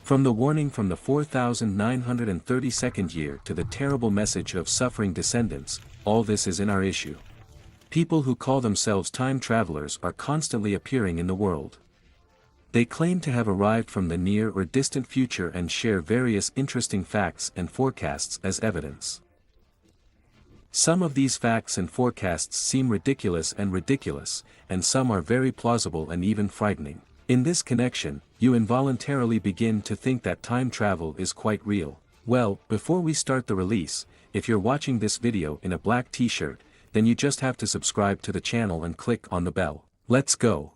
From the warning from the 4932nd year to the terrible message of suffering descendants, all this is in our issue. People who call themselves time travelers are constantly appearing in the world. They claim to have arrived from the near or distant future and share various interesting facts and forecasts as evidence. Some of these facts and forecasts seem ridiculous, and some are very plausible and even frightening. In this connection, you involuntarily begin to think that time travel is quite real. Well, before we start the release, if you're watching this video in a black t-shirt, then you just have to subscribe to the channel and click on the bell. Let's go!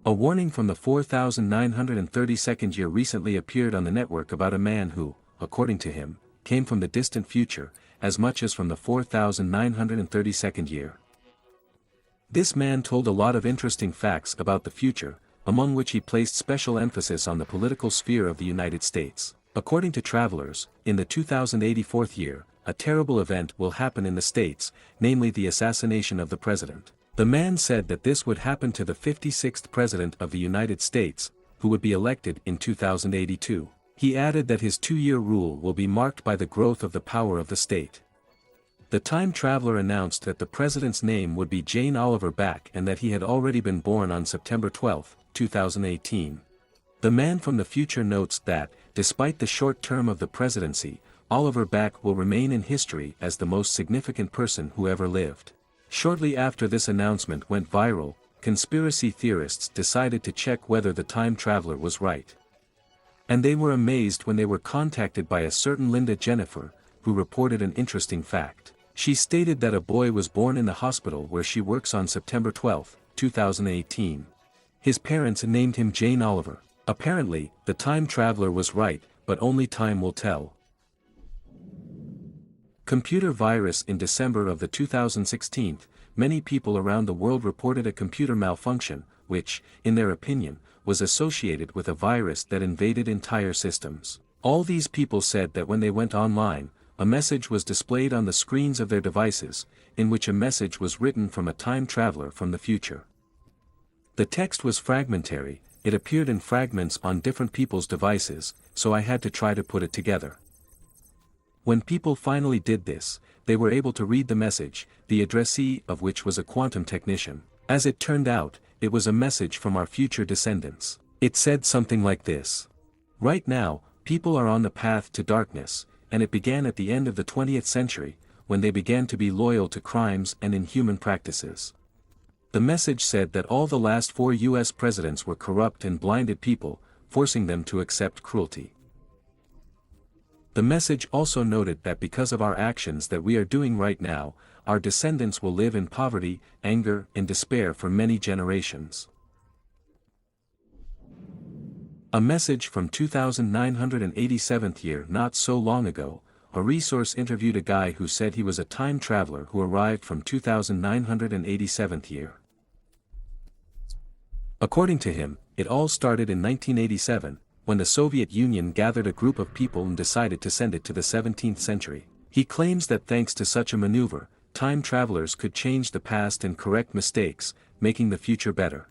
A warning from the 4932nd year recently appeared on the network about a man who, according to him, came from the distant future, as much as from the 4932nd year. This man told a lot of interesting facts about the future, among which he placed special emphasis on the political sphere of the United States. According to travelers, in the 2084th year, a terrible event will happen in the States, namely the assassination of the president. The man said that this would happen to the 56th President of the United States, who would be elected in 2082. He added that his 2-year rule will be marked by the growth of the power of the state. The time traveler announced that the president's name would be Jane Oliver Back and that he had already been born on September 12, 2018. The man from the future notes that, despite the short term of the presidency, Oliver Back will remain in history as the most significant person who ever lived. Shortly after this announcement went viral, conspiracy theorists decided to check whether the time traveler was right. And they were amazed when they were contacted by a certain Linda Jennifer, who reported an interesting fact. She stated that a boy was born in the hospital where she works on September 12, 2018. His parents named him Jane Oliver. Apparently, the time traveler was right, but only time will tell. Computer virus. In December of the 2016, many people around the world reported a computer malfunction, which, in their opinion, was associated with a virus that invaded entire systems. All these people said that when they went online, a message was displayed on the screens of their devices, in which a message was written from a time traveler from the future. The text was fragmentary, it appeared in fragments on different people's devices, so I had to try to put it together. When people finally did this, they were able to read the message, the addressee of which was a quantum technician. As it turned out, it was a message from our future descendants. It said something like this. Right now, people are on the path to darkness, and it began at the end of the 20th century, when they began to be loyal to crimes and inhuman practices. The message said that all the last 4 U.S. presidents were corrupt and blinded people, forcing them to accept cruelty. The message also noted that because of our actions that we are doing right now, our descendants will live in poverty, anger, and despair for many generations. A message from 2987th year. Not so long ago, a resource interviewed a guy who said he was a time traveler who arrived from 2987th year. According to him, it all started in 1987, when the Soviet Union gathered a group of people and decided to send it to the 17th century. He claims that thanks to such a maneuver, time travelers could change the past and correct mistakes, making the future better.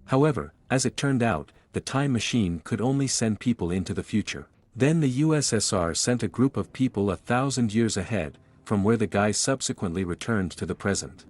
However, as it turned out, the time machine could only send people into the future. Then the USSR sent a group of people 1,000 years ahead, from where the guy subsequently returned to the present.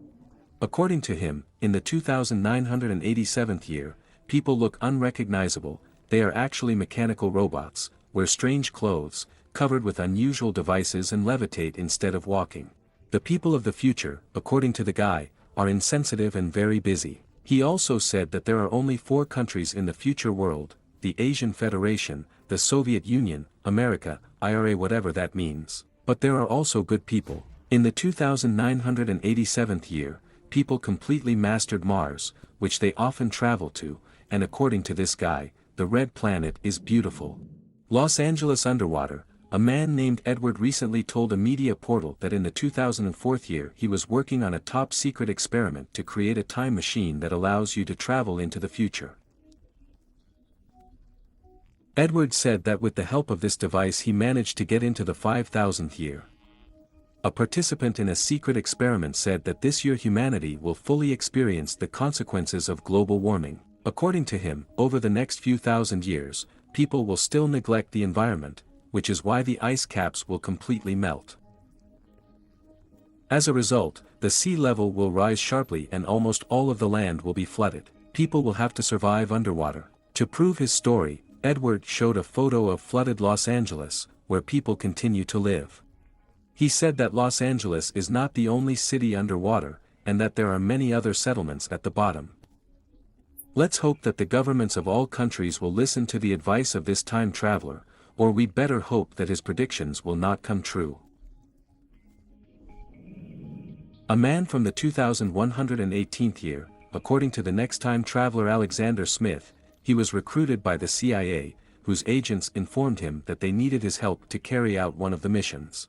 According to him, in the 2987th year, people look unrecognizable. They are actually mechanical robots, wear strange clothes, covered with unusual devices and levitate instead of walking. The people of the future, according to the guy, are insensitive and very busy. He also said that there are only 4 countries in the future world: the Asian Federation, the Soviet Union, America, IRA, whatever that means. But there are also good people. In the 2987th year, people completely mastered Mars, which they often travel to, and according to this guy, the red planet is beautiful. Los Angeles underwater, a man named Edward recently told a media portal that in the 2004 year he was working on a top-secret experiment to create a time machine that allows you to travel into the future. Edward said that with the help of this device he managed to get into the 5000th year. A participant in a secret experiment said that this year humanity will fully experience the consequences of global warming. According to him, over the next few thousand years, people will still neglect the environment, which is why the ice caps will completely melt. As a result, the sea level will rise sharply and almost all of the land will be flooded. People will have to survive underwater. To prove his story, Edward showed a photo of flooded Los Angeles, where people continue to live. He said that Los Angeles is not the only city underwater, and that there are many other settlements at the bottom. Let's hope that the governments of all countries will listen to the advice of this time traveler, or we better hope that his predictions will not come true. A man from the 2118th year, according to the next time traveler Alexander Smith, he was recruited by the CIA, whose agents informed him that they needed his help to carry out one of the missions.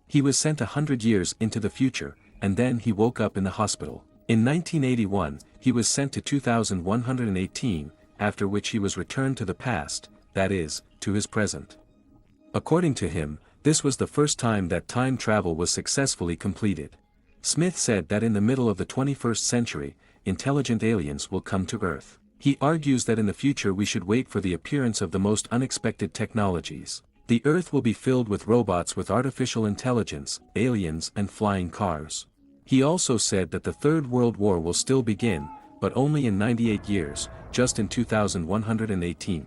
He was sent 100 years into the future, and then he woke up in the hospital. In 1981, he was sent to 2118, after which he was returned to the past, that is, to his present. According to him, this was the first time that time travel was successfully completed. Smith said that in the middle of the 21st century, intelligent aliens will come to Earth. He argues that in the future we should wait for the appearance of the most unexpected technologies. The Earth will be filled with robots with artificial intelligence, aliens and flying cars. He also said that the Third World War will still begin, but only in 98 years, just in 2118.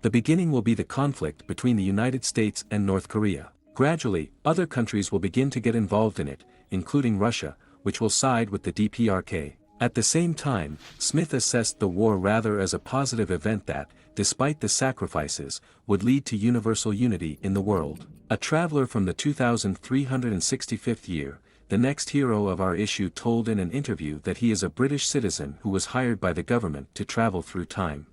The beginning will be the conflict between the United States and North Korea. Gradually, other countries will begin to get involved in it, including Russia, which will side with the DPRK. At the same time, Smith assessed the war rather as a positive event that, despite the sacrifices, would lead to universal unity in the world. A traveler from the 2365th year, the next hero of our issue told in an interview that he is a British citizen who was hired by the government to travel through time.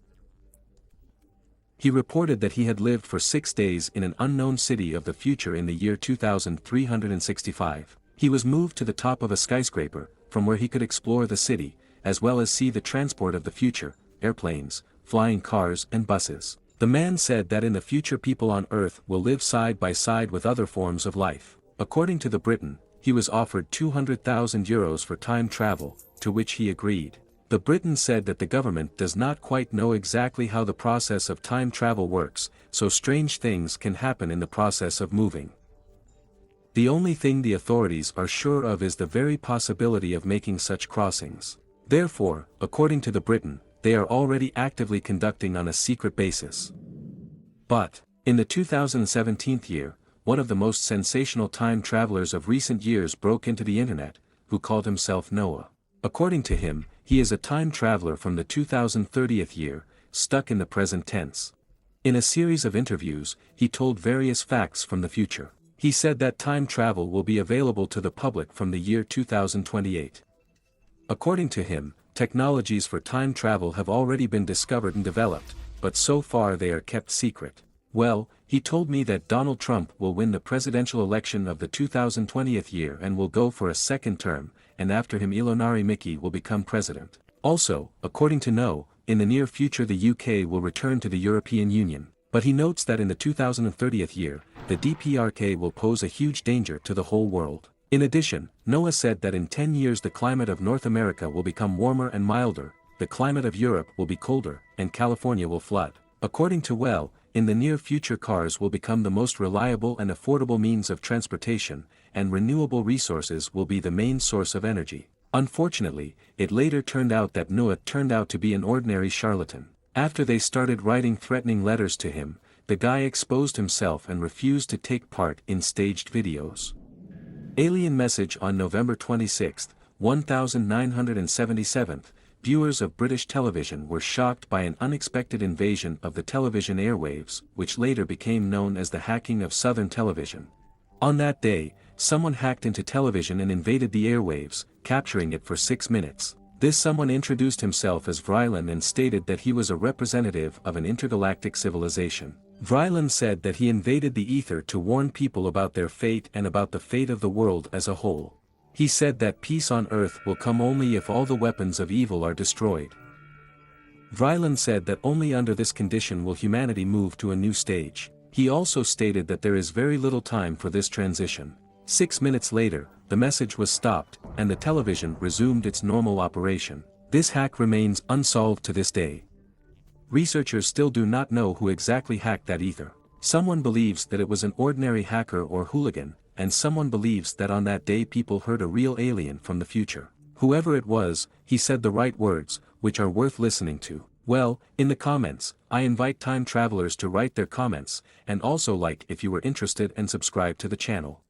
He reported that he had lived for 6 days in an unknown city of the future in the year 2365. He was moved to the top of a skyscraper, from where he could explore the city, as well as see the transport of the future, airplanes, flying cars and buses. The man said that in the future people on Earth will live side by side with other forms of life. According to the Briton, he was offered €200,000 for time travel, to which he agreed. The Briton said that the government does not quite know exactly how the process of time travel works, so strange things can happen in the process of moving. The only thing the authorities are sure of is the very possibility of making such crossings. Therefore, according to the Briton, they are already actively conducting on a secret basis. But, in the 2017 year, one of the most sensational time travelers of recent years broke into the internet, who called himself Noah. According to him, he is a time traveler from the 2030th year, stuck in the present tense. In a series of interviews, he told various facts from the future. He said that time travel will be available to the public from the year 2028. According to him, technologies for time travel have already been discovered and developed, but so far they are kept secret. Well, he told me that Donald Trump will win the presidential election of the 2020th year and will go for a second term, and after him Ilonari Mickey will become president. Also, according to No, in the near future the UK will return to the European Union, but he notes that in the 2030th year, the DPRK will pose a huge danger to the whole world. In addition, Noah said that in 10 years the climate of North America will become warmer and milder, the climate of Europe will be colder, and California will flood. According to Well, in the near future cars will become the most reliable and affordable means of transportation, and renewable resources will be the main source of energy. Unfortunately, it later turned out that Noah turned out to be an ordinary charlatan. After they started writing threatening letters to him, the guy exposed himself and refused to take part in staged videos. Alien message on November 26, 1977. Viewers of British television were shocked by an unexpected invasion of the television airwaves, which later became known as the hacking of Southern Television. On that day, someone hacked into television and invaded the airwaves, capturing it for 6 minutes. This someone introduced himself as Vrylan and stated that he was a representative of an intergalactic civilization. Vrylan said that he invaded the ether to warn people about their fate and about the fate of the world as a whole. He said that peace on Earth will come only if all the weapons of evil are destroyed. Vrylan said that only under this condition will humanity move to a new stage. He also stated that there is very little time for this transition. 6 minutes later, the message was stopped, and the television resumed its normal operation. This hack remains unsolved to this day. Researchers still do not know who exactly hacked that ether. Someone believes that it was an ordinary hacker or hooligan, and someone believes that on that day people heard a real alien from the future. Whoever it was, he said the right words, which are worth listening to. Well, in the comments, I invite time travelers to write their comments, and also like if you were interested and subscribe to the channel.